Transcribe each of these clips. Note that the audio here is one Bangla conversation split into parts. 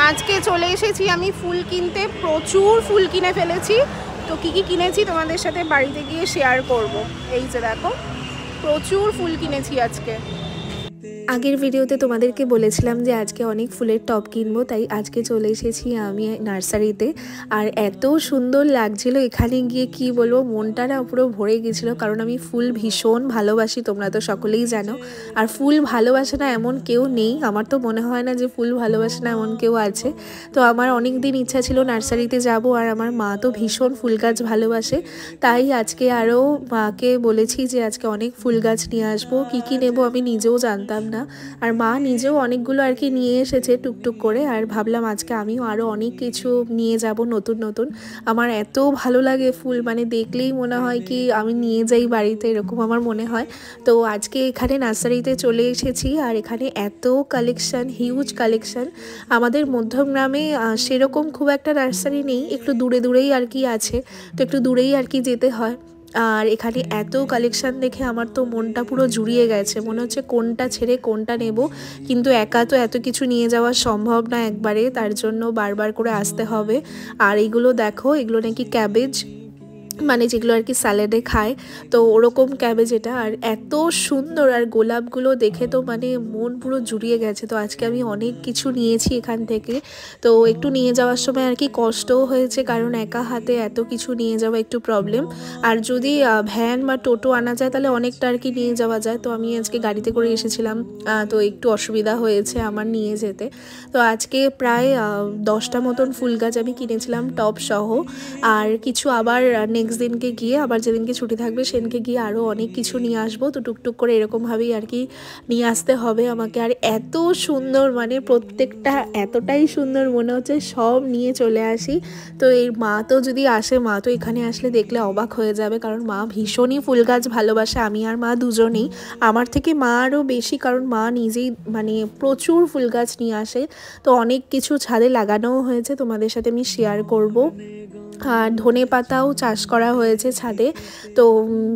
আজকে চলে এসেছি আমি ফুল কিনতে, প্রচুর ফুল কিনে ফেলেছি। তো কি কি কিনেছি তোমাদের সাথে বাড়িতে গিয়ে শেয়ার করব। এই যে দেখো, প্রচুর ফুল কিনেছি আজকে। আগের ভিডিওতে তোমাদেরকে বলেছিলাম যে আজকে অনেক ফুলের টব কিনবো, তাই আজকে চলে এসেছি আমি নার্সারিতে। আর এত সুন্দর লাগছিল এখানে গিয়ে, কি বলবো, মনটা না পুরো ভরে গেছিলো। কারণ আমি ফুল ভীষণ ভালোবাসি, তোমরা তো সকলেই জানো। আর ফুল ভালোবাসে না এমন কেউ নেই, আমার তো মনে হয় না যে ফুল ভালোবাসে না এমন কেউ আছে। তো আমার অনেক দিন ইচ্ছা ছিল নার্সারিতে যাব, আর আমার মা তো ভীষণ ফুল গাছ ভালোবাসে। তাই আজকে আরও মাকে বলেছি যে আজকে অনেক ফুল গাছ নিয়ে আসবো। কী কী নেবো আমি নিজেও জানতাম না, আর মা নিজেও অনেকগুলো আর কি নিয়ে এসেছে টুকটুক করে। আর ভাবলাম আজকে আমিও আরও অনেক কিছু নিয়ে যাব নতুন নতুন। আমার এত ভালো লাগে ফুল, মানে দেখলেই মনে হয় কি আমি নিয়ে যাই বাড়িতে, এরকম আমার মনে হয়। তো আজকে এখানে নার্সারিতে চলে এসেছি, আর এখানে এত কালেকশান, হিউজ কালেকশান। আমাদের মধ্যমগ্রামে সেরকম খুব একটা নার্সারি নেই, একটু দূরে দূরেই আর কি আছে, তো একটু দূরেই আর কি যেতে হয়। আর এখানে এত কালেকশান দেখে আমার তো মনটা পুরো জুড়িয়ে গেছে, মনে হচ্ছে কোনটা ছেড়ে কোনটা নেব। কিন্তু একা তো এত কিছু নিয়ে যাওয়া সম্ভব না একবারে, তার জন্য বারবার করে আসতে হবে। আর এইগুলো দেখো, এগুলো নাকি ক্যাবেজ, মানে যেগুলো আর কি স্যালাডে খায়, তো ওরকম ক্যাবেজ এটা। আর এত সুন্দর, আর গোলাপগুলো দেখে তো মানে মন পুরো জুড়িয়ে গেছে। তো আজকে আমি অনেক কিছু নিয়েছি এখান থেকে। তো একটু নিয়ে যাওয়ার সময় আর কি কষ্টও হয়েছে, কারণ একা হাতে এত কিছু নিয়ে যাওয়া একটু প্রবলেম। আর যদি ভ্যান বা টোটো আনা যায় তাহলে অনেকটা আর কি নিয়ে যাওয়া যায়। তো আমি আজকে গাড়িতে করে এসেছিলাম, তো একটু অসুবিধা হয়েছে আমার নিয়ে যেতে। তো আজকে প্রায় 10টা মতন ফুল গাছ আমি কিনেছিলাম টব সহ। আর কিছু আবার নেক্সট দিনকে গিয়ে, আবার যেদিনকে ছুটি থাকবে সেদিনকে গিয়ে আরও অনেক কিছু নিয়ে আসবো। তো টুকটুক করে এরকমভাবেই আর কি নিয়ে আসতে হবে আমাকে। আর এত সুন্দর, মানে প্রত্যেকটা এতটাই সুন্দর মনে হচ্ছে সব নিয়ে চলে আসি। তো এই মা তো যদি আসে, মা তো এখানে আসলে দেখলে অবাক হয়ে যাবে, কারণ মা ভীষণই ফুল গাছ ভালোবাসে। আমি আর মা দুজনেই, আমার থেকে মা আরও বেশি, কারণ মা নিজেই মানে প্রচুর ফুল গাছ নিয়ে আসে। তো অনেক কিছু ছাদে লাগানোও হয়েছে, তোমাদের সাথে আমি শেয়ার করব। আর ধনে পাতাও চাষ করা হয়েছে ছাদে। তো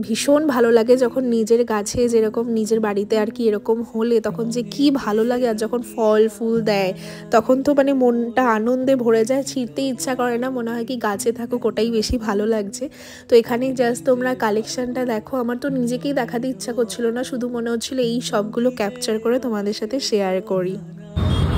ভীষণ ভালো লাগে যখন নিজের গাছে, যেরকম নিজের বাড়িতে আর কি এরকম হলে তখন যে কি ভালো লাগে। আর যখন ফল ফুল দেয় তখন তো মানে মনটা আনন্দে ভরে যায়, ছিঁড়তে ইচ্ছা করে না, মনে হয় কি গাছে থাকুক, ওটাই বেশি ভালো লাগছে। তো এখানে জাস্ট তোমরা কালেকশানটা দেখো, আমার তো নিজেকেই দেখাতে ইচ্ছা করছিল না, শুধু মনে হচ্ছিলো এই সবগুলো ক্যাপচার করে তোমাদের সাথে শেয়ার করি।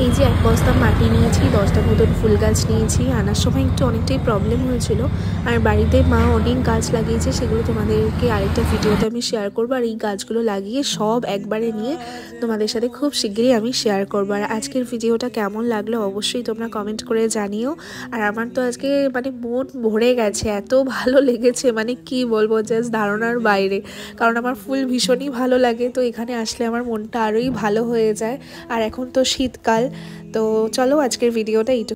এই যে এক বস্তা মাটি নিয়েছি, 10টা মতন ফুল গাছ নিয়েছি। আনার সময় একটু অনেকটাই প্রবলেম হয়েছিল। আর বাড়িতে মা অনেক গাছ লাগিয়েছে, সেগুলো তোমাদেরকে আরেকটা ভিডিওতে আমি শেয়ার করবো। আর এই গাছগুলো লাগিয়ে সব একবারে নিয়ে তোমাদের সাথে খুব শিগগিরই আমি শেয়ার করবো। আর আজকের ভিডিওটা কেমন লাগলো অবশ্যই তোমরা কমেন্ট করে জানিও। আর আমার তো আজকে মানে মন ভরে গেছে, এত ভালো লেগেছে, মানে কি বলবো, জাস্ট ধারণার বাইরে। কারণ আমার ফুল ভীষণই ভালো লাগে, তো এখানে আসলে আমার মনটা আরোই ভালো হয়ে যায়। আর এখন তো শীতকাল। তো চলো আজকের ভিডিওটা এইটুকু।